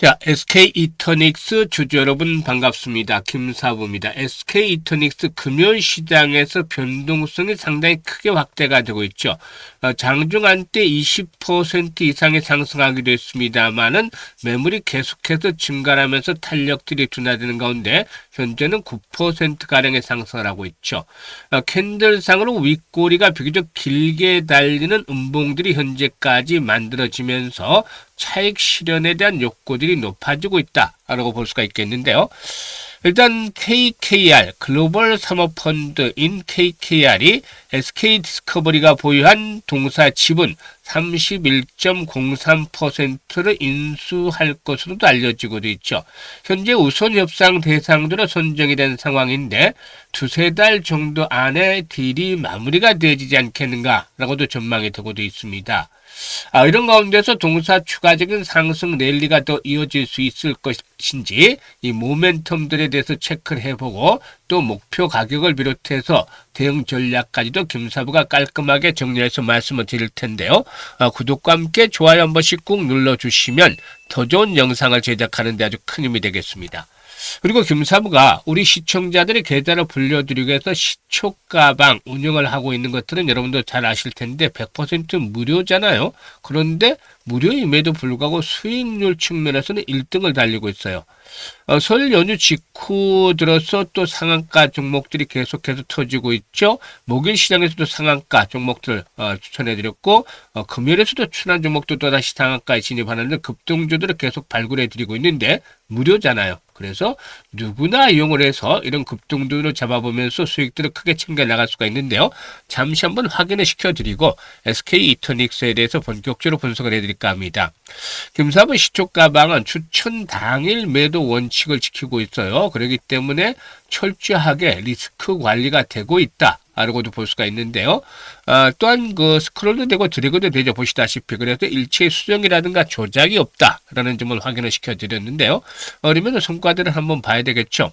자, SK이터닉스 주주 여러분 반갑습니다. 김사부입니다. SK이터닉스 금요시장에서 변동성이 상당히 크게 확대가 되고 있죠. 장중 한때 20% 이상의 상승하기도 했습니다만은 매물이 계속해서 증가하면서 탄력들이 둔화되는 가운데 현재는 9%가량의 상승을 하고 있죠. 캔들상으로 윗꼬리가 비교적 길게 달리는 음봉들이 현재까지 만들어지면서 차익 실현에 대한 욕구들이 높아지고 있다라고 볼 수가 있겠는데요. 일단 KKR 글로벌 사모펀드인 KKR이 SK디스커버리가 보유한 동사 지분 31.03%를 인수할 것으로도 알려지고 있죠. 현재 우선 협상 대상들로 선정이 된 상황인데 두세 달 정도 안에 딜이 마무리가 되어지지 않겠는가라고도 전망이 되고도 있습니다. 이런 가운데서 동사 추가적인 상승 랠리가 더 이어질 수 있을 것인지 이 모멘텀들에 대해서 체크를 해보고 또 목표 가격을 비롯해서 대응 전략까지도 김사부가 깔끔하게 정리해서 말씀을 드릴 텐데요. 구독과 함께 좋아요 한 번씩 꾹 눌러주시면 더 좋은 영상을 제작하는 데 아주 큰 힘이 되겠습니다. 그리고 김사부가 우리 시청자들의 계좌를 불려드리기 위해서 시초가방 운영을 하고 있는 것들은 여러분도 잘 아실 텐데 100% 무료잖아요. 그런데 무료임에도 불구하고 수익률 측면에서는 1등을 달리고 있어요. 설 연휴 직후 들어서 또 상한가 종목들이 계속해서 터지고 있죠. 목요일 시장에서도 상한가 종목들 추천해드렸고 금요일에서도 추천 종목도 또다시 상한가에 진입하는데 급등주들을 계속 발굴해드리고 있는데 무료잖아요. 그래서 누구나 이용을 해서 이런 급등주를 잡아보면서 수익들을 크게 챙겨 나갈 수가 있는데요. 잠시 한번 확인을 시켜드리고 SK이터닉스에 대해서 본격적으로 분석을 해드릴까 합니다. 김사부 시초가방은 추천 당일 매도 원칙을 지키고 있어요. 그렇기 때문에 철저하게 리스크 관리가 되고 있다. 라고도 볼 수가 있는데요. 또한 그 스크롤도 되고 드래그도 되죠. 보시다시피. 그래서 일체 수정이라든가 조작이 없다라는 점을 확인을 시켜드렸는데요. 그러면 성과들을 한번 봐야 되겠죠.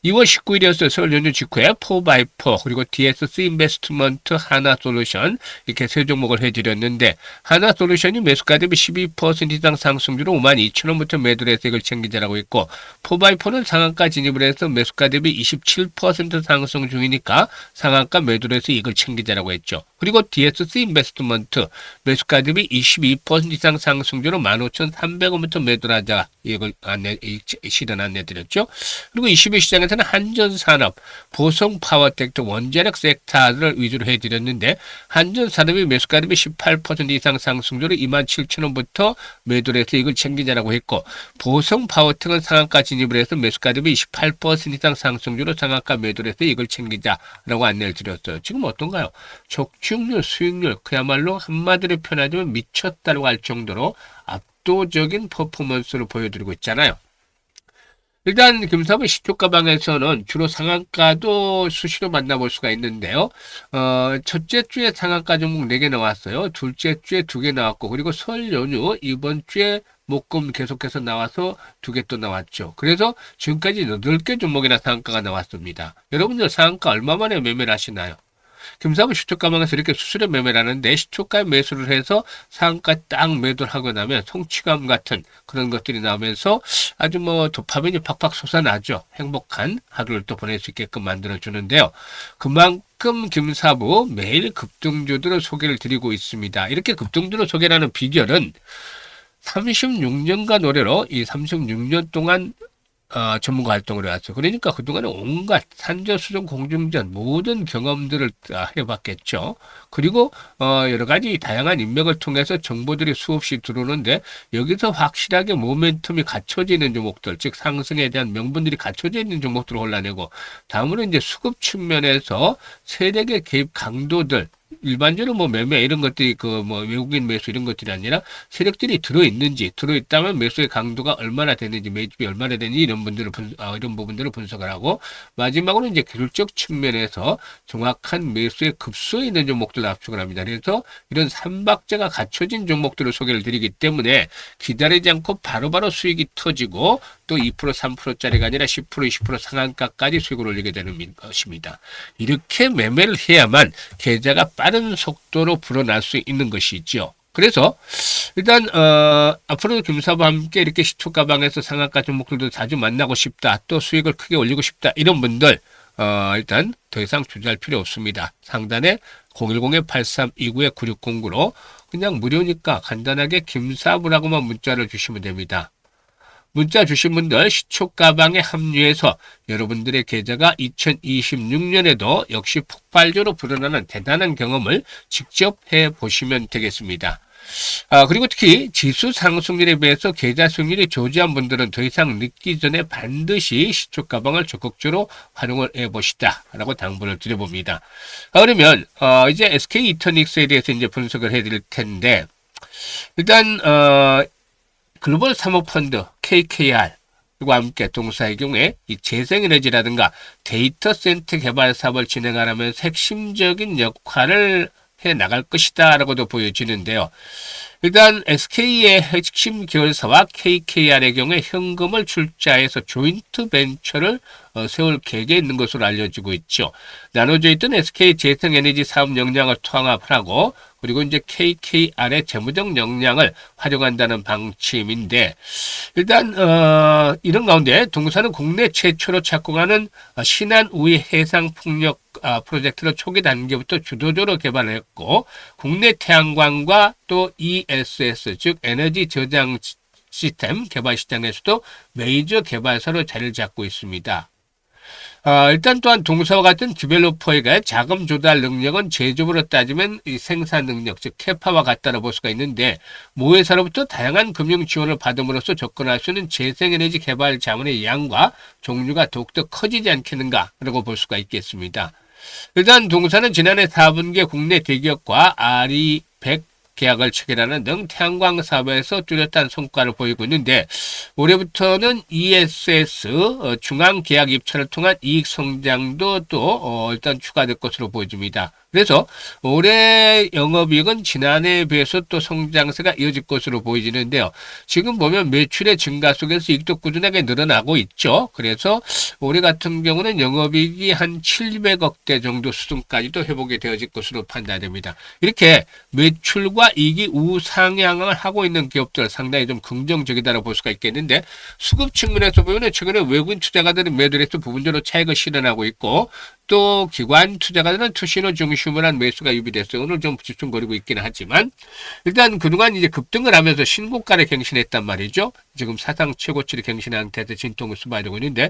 2월 19일이었어요. 설 연휴 직후에 4x4 그리고 DSC 인베스트먼트 하나솔루션 이렇게 세 종목을 해드렸는데 하나솔루션이 매수가 대비 12% 이상 상승주로 52,000원부터 매도를 해서 이걸 챙기자라고 있고 4x4는 상한가 진입을 해서 매수가 대비 27% 상승 중이니까 상한가 매도를 해서 이걸 챙기자라고 했죠. 그리고 DSC 인베스트먼트 매수가 대비 22% 이상 상승주로 15,300원부터 매도를 하자 이걸 실현 안내드렸죠. 그리고 20일 시장에서는 한전산업, 보성파워텍트, 원자력 섹터를 위주로 해드렸는데 한전산업이 매수가 대비 18% 이상 상승주로 27,000원부터 매도를 해서 이걸 챙기자라고 했고 보성파워텍은 상한가 진입을 해서 매수가 대비 28% 이상 상승주로 상한가 매도를 해서 이걸 챙기자라고 안내를 드렸어요. 지금 어떤가요? 적중률, 수익률 그야말로 한마디로 표현하자면 미쳤다고 할 정도로 압도적인 퍼포먼스를 보여드리고 있잖아요. 일단 김사부 시초가방에서는 주로 상한가도 수시로 만나볼 수가 있는데요. 첫째 주에 상한가 종목 4개 나왔어요. 둘째 주에 2개 나왔고 그리고 설 연휴 이번 주에 목금 계속해서 나와서 2개 또 나왔죠. 그래서 지금까지 8개 종목이나 상한가가 나왔습니다. 여러분들 상한가 얼마 만에 매매를 하시나요? 김사부 시초가방에서 이렇게 수수료 매매를 하는데 시초가에 매수를 해서 상한가 딱 매도를 하고 나면 성취감 같은 그런 것들이 나오면서 아주 도파민이 팍팍 솟아나죠. 행복한 하루를 또 보낼 수 있게끔 만들어주는데요. 그만큼 김사부 매일 급등주들을 소개를 드리고 있습니다. 이렇게 급등주를 소개하는 비결은 36년간 노래로 이 36년 동안 전문가 활동을 해왔죠. 그러니까 그동안에 온갖 산전, 수전, 공중전 모든 경험들을 해봤겠죠. 그리고 여러 가지 다양한 인맥을 통해서 정보들이 수없이 들어오는데 여기서 확실하게 모멘텀이 갖춰져 있는 종목들, 즉 상승에 대한 명분들이 갖춰져 있는 종목들을 골라내고 다음으로 이제 수급 측면에서 세력의 개입 강도들 일반적으로 매매 이런 것들이 외국인 매수 이런 것들이 아니라 세력들이 들어있다면 매수의 강도가 얼마나 되는지 매집이 얼마나 되는지 이런 부분들을 분석을 하고 마지막으로 이제 기술적 측면에서 정확한 매수의 급소에 있는 종목들을 압축을 합니다. 그래서 이런 삼박자가 갖춰진 종목들을 소개를 드리기 때문에 기다리지 않고 바로바로 수익이 터지고 또 2% 3%짜리가 아니라 10% 20% 상한가까지 수익을 올리게 되는 것입니다. 이렇게 매매를 해야만 계좌가 빠른 속도로 불어날 수 있는 것이죠. 그래서 일단 앞으로 김사부와 함께 이렇게 시초가방에서 상한가 종목들도 자주 만나고 싶다. 또 수익을 크게 올리고 싶다. 이런 분들 일단 더 이상 주저할 필요 없습니다. 상단에 010-8329-9609로 그냥 무료니까 간단하게 김사부라고만 문자를 주시면 됩니다. 문자 주신 분들 시초가방에 합류해서 여러분들의 계좌가 2026년에도 역시 폭발적으로 불어나는 대단한 경험을 직접 해보시면 되겠습니다. 그리고 특히 지수 상승률에 비해서 계좌 수익률이 저조한 분들은 더 이상 늦기 전에 반드시 시초가방을 적극적으로 활용을 해보시다 라고 당부를 드려봅니다. 그러면 이제 SK 이터닉스에 대해서 이제 분석을 해드릴 텐데, 일단 글로벌 사모펀드 KKR 그리고 함께 동사의 경우에 이 재생에너지라든가 데이터 센터 개발 사업을 진행하려면서 핵심적인 역할을 해 나갈 것이다 라고도 보여지는데요. 일단 SK의 핵심 계열사와 KKR의 경우에 현금을 출자해서 조인트 벤처를 세울 계획에 있는 것으로 알려지고 있죠. 나눠져 있던 SK 재생에너지 사업 역량을 통합하고 그리고 이제 KKR의 재무적 역량을 활용한다는 방침인데, 일단 이런 가운데 동사는 국내 최초로 착공하는 신한 우회 해상 풍력 프로젝트를 초기 단계부터 주도적으로 개발을 했고, 국내 태양광과 또 ESS 즉 에너지 저장 시스템 개발 시장에서도 메이저 개발사로 자리를 잡고 있습니다. 일단 또한 동사와 같은 디벨로퍼에게 자금 조달 능력은 제조업으로 따지면 이 생산 능력, 즉 캐파와 같다고 볼 수가 있는데, 모회사로부터 다양한 금융 지원을 받음으로써 접근할 수 있는 재생에너지 개발 자문의 양과 종류가 더욱더 커지지 않겠는가라고 볼 수가 있겠습니다. 일단 동사는 지난해 4분기에 국내 대기업과 RE100 계약을 체결하는 등 태양광 사업에서 뚜렷한 성과를 보이고 있는데, 올해부터는 ESS 중앙 계약 입찰을 통한 이익 성장도 또 일단 추가될 것으로 보여집니다. 그래서 올해 영업이익은 지난해에 비해서 또 성장세가 이어질 것으로 보이지는데요. 지금 보면 매출의 증가 속에서 이익도 꾸준하게 늘어나고 있죠. 그래서 올해 같은 경우는 영업이익이 한 700억대 정도 수준까지도 회복이 되어질 것으로 판단됩니다. 이렇게 매출과 이익이 우상향을 하고 있는 기업들 상당히 좀 긍정적이다라고 볼 수가 있겠는데, 수급 측면에서 보면 최근에 외국인 투자가들은 매도에서 부분적으로 차익을 실현하고 있고, 또 기관 투자가들은 투신호 중심으로 한 매수가 유비됐어요. 오늘 좀 집중거리고 있기는 하지만, 일단 그동안 이제 급등을 하면서 신고가를 갱신했단 말이죠. 지금 사상 최고치를 갱신한 상태에서 진통을 수반하고 있는데,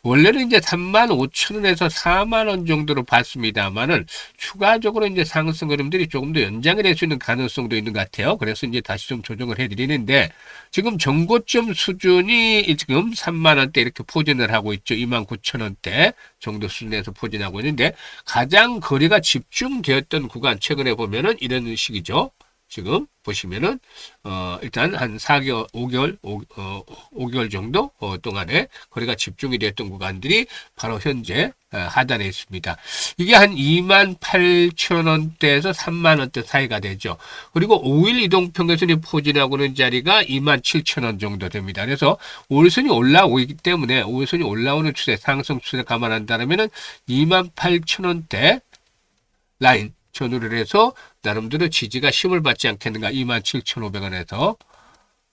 원래는 이제 35,000원에서 4만원 정도로 봤습니다만은 추가적으로 이제 상승 흐름들이 조금 더 연장이 될 수 있는 가능성도 있는 것 같아요. 그래서 이제 다시 좀 조정을 해드리는데, 지금 전고점 수준이 지금 3만원대 이렇게 포진을 하고 있죠. 29,000원대 정도 수준에서 포진하고 있는데, 가장 거래가 집중되었던 구간 최근에 보면은 이런 식이죠. 지금 보시면은 일단 한 4개월, 5개월 정도 동안에 거래가 집중이 됐던 구간들이 바로 현재 하단에 있습니다. 이게 한 28,000원대에서 3만원대 사이가 되죠. 그리고 5일 이동평균선이 포진하고 있는 자리가 27,000원 정도 됩니다. 그래서 5일선이 올라오고 있기 때문에 5일선이 올라오는 추세, 상승 추세 감안한다면은 28,000원대 라인 전후를 해서 나름대로 지지가 힘을 받지 않겠는가. 27,500원에서.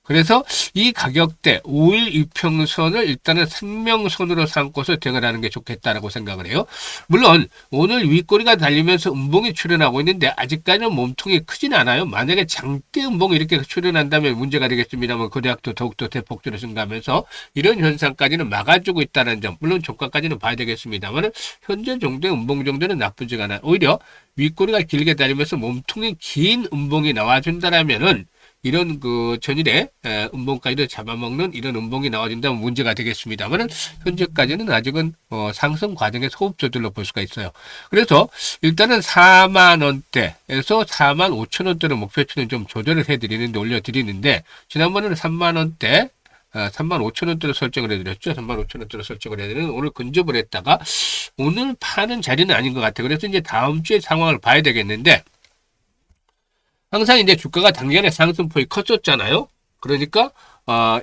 그래서 이 가격대 5일 이평선을 일단은 생명선으로 삼고서 대응을 하는 게 좋겠다라고 생각을 해요. 물론 오늘 윗꼬리가 달리면서 음봉이 출현하고 있는데 아직까지는 몸통이 크진 않아요. 만약에 장대 음봉이 이렇게 출현한다면 문제가 되겠습니다만, 거래량도 더욱더 대폭적으로 증가하면서 이런 현상까지는 막아주고 있다는 점, 물론 종가까지는 봐야 되겠습니다만 현재 정도의 음봉 정도는 나쁘지가 않아요. 오히려 윗꼬리가 길게 달리면서 몸통이 긴 음봉이 나와준다라면은 이런 그 전일에 음봉까지도 잡아먹는 이런 음봉이 나와준다면 문제가 되겠습니다만은 현재까지는 아직은 상승 과정의 소급 조절로 볼 수가 있어요. 그래서 일단은 4만원대에서 45,000원대로 목표치는 좀 조절을 해드리는데, 올려드리는데, 지난번에는 3만원대 35,000원대로 설정을 해드렸죠. 35,000원대로 설정을 해드리는, 오늘 근접을 했다가 오늘 파는 자리는 아닌 것 같아요. 그래서 이제 다음 주의 상황을 봐야 되겠는데, 항상 이제 주가가 단기간에 상승폭이 컸었잖아요. 그러니까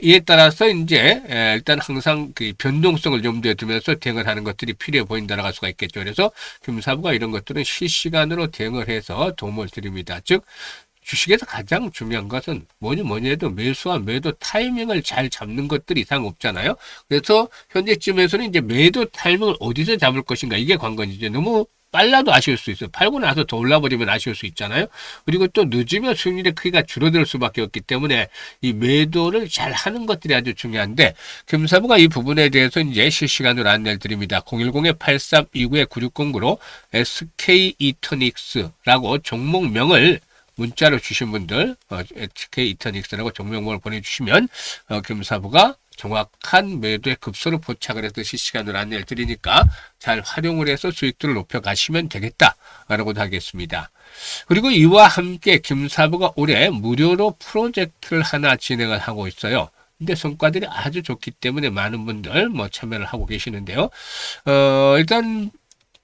이에 따라서 이제 일단 항상 그 변동성을 염두에 두면서 대응을 하는 것들이 필요해 보인다라고 할 수가 있겠죠. 그래서 금사부가 이런 것들은 실시간으로 대응을 해서 도움을 드립니다. 즉 주식에서 가장 중요한 것은 뭐니 해도 매수와 매도 타이밍을 잘 잡는 것들 이상 없잖아요. 그래서 현재쯤에서는 이제 매도 타이밍을 어디서 잡을 것인가 이게 관건이죠. 너무 빨라도 아쉬울 수 있어요. 팔고 나서 더 올라버리면 아쉬울 수 있잖아요. 그리고 또 늦으면 수익률의 크기가 줄어들 수밖에 없기 때문에 이 매도를 잘 하는 것들이 아주 중요한데 금사부가 이 부분에 대해서 이제 실시간으로 안내를 드립니다. 010-8329-9609로 SK 이터닉스라고 종목명을 문자로 주신 분들 SK 이터닉스라고 종목명을 보내주시면 금사부가 정확한 매도의 급소를 포착을 해서 실시간으로 안내를 드리니까 잘 활용을 해서 수익들을 높여가시면 되겠다라고도 하겠습니다. 그리고 이와 함께 김사부가 올해 무료로 프로젝트를 하나 진행을 하고 있어요. 근데 성과들이 아주 좋기 때문에 많은 분들 참여를 하고 계시는데요. 일단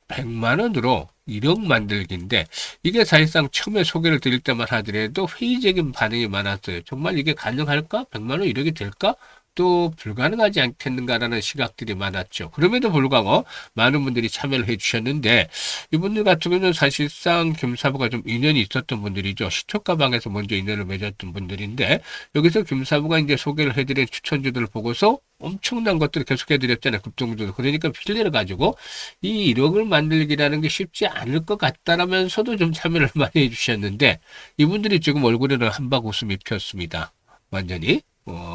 100만 원으로 1억 만들기인데 이게 사실상 처음에 소개를 드릴 때만 하더라도 회의적인 반응이 많았어요. 정말 이게 가능할까? 100만 원 1억이 될까? 또 불가능하지 않겠는가라는 시각들이 많았죠. 그럼에도 불구하고 많은 분들이 참여를 해주셨는데 이분들 같은 경우는 사실상 김사부가 좀 인연이 있었던 분들이죠. 시초가방에서 먼저 인연을 맺었던 분들인데 여기서 김사부가 이제 소개를 해드린 추천주들을 보고서 엄청난 것들을 계속 해드렸잖아요. 급등주들. 그러니까 필리를 가지고 이 1억을 만들기라는 게 쉽지 않을 것 같다라면서도 좀 참여를 많이 해주셨는데 이분들이 지금 얼굴에는 한박 웃음이 폈습니다. 완전히.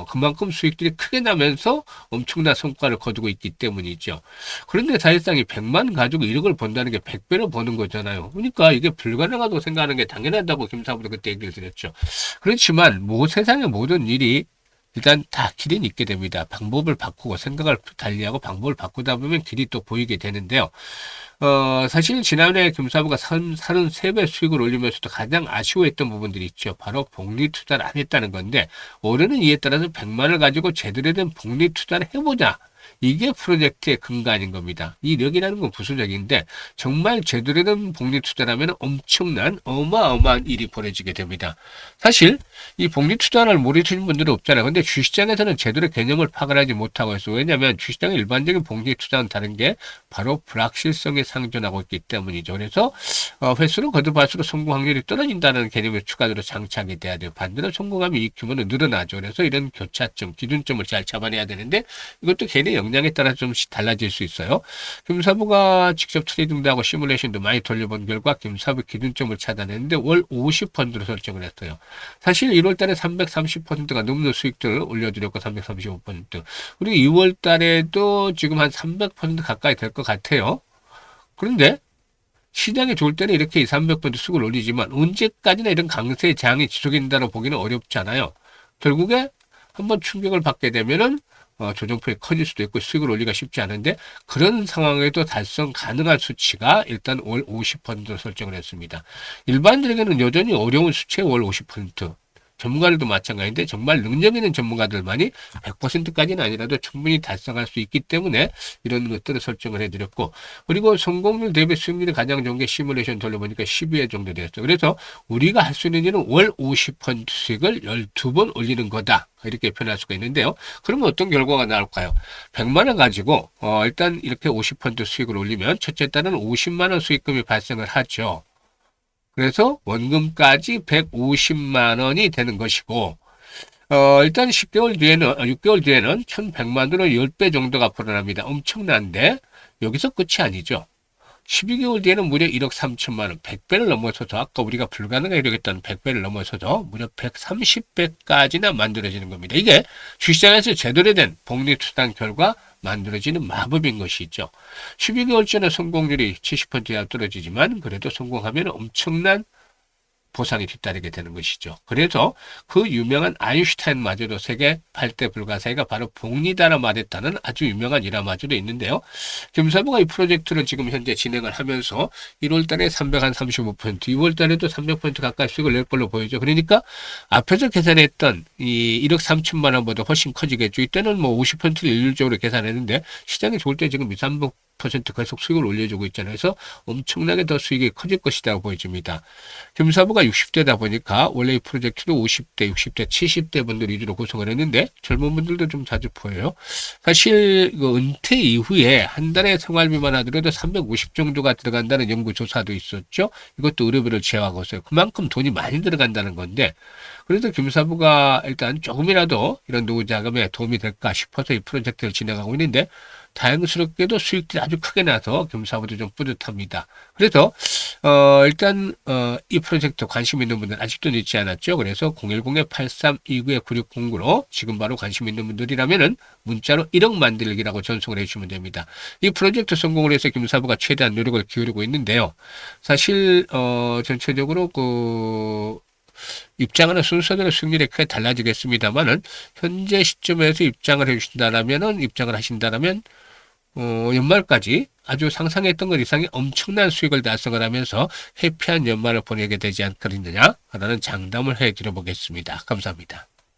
그만큼 수익들이 크게 나면서 엄청난 성과를 거두고 있기 때문이죠. 그런데 사실상 이 100만 가지고 1억을 번다는 게 100배로 버는 거잖아요. 그러니까 이게 불가능하다고 생각하는 게 당연하다고 김사부도 그때 얘기를 드렸죠. 그렇지만 세상의 모든 일이 일단 다 길은 있게 됩니다. 방법을 바꾸고 생각을 달리하고 방법을 바꾸다 보면 길이 또 보이게 되는데요. 사실 지난해 금사부가 33배 수익을 올리면서도 가장 아쉬워했던 부분들이 있죠. 바로 복리 투자를 안 했다는 건데 올해는 이에 따라서 100만을 가지고 제대로 된 복리 투자를 해보자. 이게 프로젝트의 근간인 겁니다. 이 력이라는 건 부수적인데 정말 제대로 된 복리 투자라면 엄청난 어마어마한 일이 벌어지게 됩니다. 사실 이 복리 투자를 모르시는 분들은 없잖아요. 근데 주식시장에서는 제대로 개념을 파악을 하지 못하고 있어요. 왜냐하면 주식시장의 일반적인 복리 투자는 다른 게 바로 불확실성이 상존하고 있기 때문이죠. 그래서 횟수를 거듭할수록 성공 확률이 떨어진다는 개념이 추가적으로 장착이 돼야 돼요. 반대로 성공하면 이 규모는 늘어나죠. 그래서 이런 교차점, 기준점을 잘 잡아내야 되는데 이것도 개인의 역량에 따라 좀씩 달라질 수 있어요. 김사부가 직접 트레이딩도 하고 시뮬레이션도 많이 돌려본 결과 김사부 기준점을 찾아냈는데 월 50%로 설정을 했어요. 사실 1월 달에 330%가 넘는 수익들을 올려드렸고 335%. 그리고 2월 달에도 지금 한 300% 가까이 될 것 같아요. 그런데 시장이 좋을 때는 이렇게 300% 수익을 올리지만 언제까지나 이런 강세의 장이 지속된다고 보기는 어렵잖아요. 결국에 한번 충격을 받게 되면은 조정폭이 커질 수도 있고 수익을 올리기가 쉽지 않은데 그런 상황에도 달성 가능한 수치가 일단 월 50%로 설정을 했습니다. 일반적에는 여전히 어려운 수치의 월 50%. 전문가들도 마찬가지인데 정말 능력 있는 전문가들만이 100%까지는 아니라도 충분히 달성할 수 있기 때문에 이런 것들을 설정을 해드렸고 그리고 성공률 대비 수익률이 가장 좋은 게 시뮬레이션 돌려보니까 12회 정도 되었어요. 그래서 우리가 할 수 있는 일은 월 50% 수익을 12번 올리는 거다. 이렇게 표현할 수가 있는데요. 그러면 어떤 결과가 나올까요? 100만 원 가지고 일단 이렇게 50% 수익을 올리면 첫째 달은 50만 원 수익금이 발생을 하죠. 그래서 원금까지 150만 원이 되는 것이고 일단 6개월 뒤에는 1100만으로 10배 정도가 불어납니다. 엄청난데 여기서 끝이 아니죠. 12개월 뒤에는 무려 1억 3천만 원, 100배를 넘어서서 아까 우리가 불가능하게 이러겠다는 100배를 넘어서서 무려 130배까지나 만들어지는 겁니다. 이게 주식시장에서 제대로 된 복리 투자 결과 만들어지는 마법인 것이죠. 12개월 전에 성공률이 70% 이하 떨어지지만 그래도 성공하면 엄청난 보상이 뒤따르게 되는 것이죠. 그래서 그 유명한 아인슈타인마저도 세계 8대 불가사의가 바로 복리다라 말했다는 아주 유명한 일화마저도 있는데요. 김사부가 이 프로젝트를 지금 현재 진행을 하면서 1월 달에 335%, 2월 달에도 300% 가까이 수익을 낼 걸로 보이죠. 그러니까 앞에서 계산했던 이 1억 3천만 원보다 훨씬 커지겠죠. 이때는 50%를 일률적으로 계산했는데 시장이 좋을 때 지금 2, 300 20% 계속 수익을 올려주고 있잖아요. 그래서 엄청나게 더 수익이 커질 것이라고 보여집니다. 금사부가 60대다 보니까 원래 이 프로젝트도 50대, 60대, 70대 분들 위주로 구성을 했는데 젊은 분들도 좀 자주 보여요. 사실 그 은퇴 이후에 한 달에 생활비만 하더라도 350 정도가 들어간다는 연구조사도 있었죠. 이것도 의료비를 제외하고서요. 그만큼 돈이 많이 들어간다는 건데 그래서 금사부가 일단 조금이라도 이런 노후 자금에 도움이 될까 싶어서 이 프로젝트를 진행하고 있는데 다행스럽게도 수익들이 아주 크게 나서 금사부도 좀 뿌듯합니다. 그래서 일단 이 프로젝트 관심 있는 분들 아직도 늦지 않았죠. 그래서 010-8329-9609로 지금 바로 관심 있는 분들이라면은 문자로 1억 만들기라고 전송을 해주시면 됩니다. 이 프로젝트 성공을 해서 금사부가 최대한 노력을 기울이고 있는데요. 사실 전체적으로 그 입장하는 순서대로 승률이 크게 달라지겠습니다만은 현재 시점에서 입장을 하신다라면 연말까지 아주 상상했던 것 이상의 엄청난 수익을 달성을 하면서 해피한 연말을 보내게 되지 않겠느냐라는 장담을 해드려 보겠습니다. 감사합니다.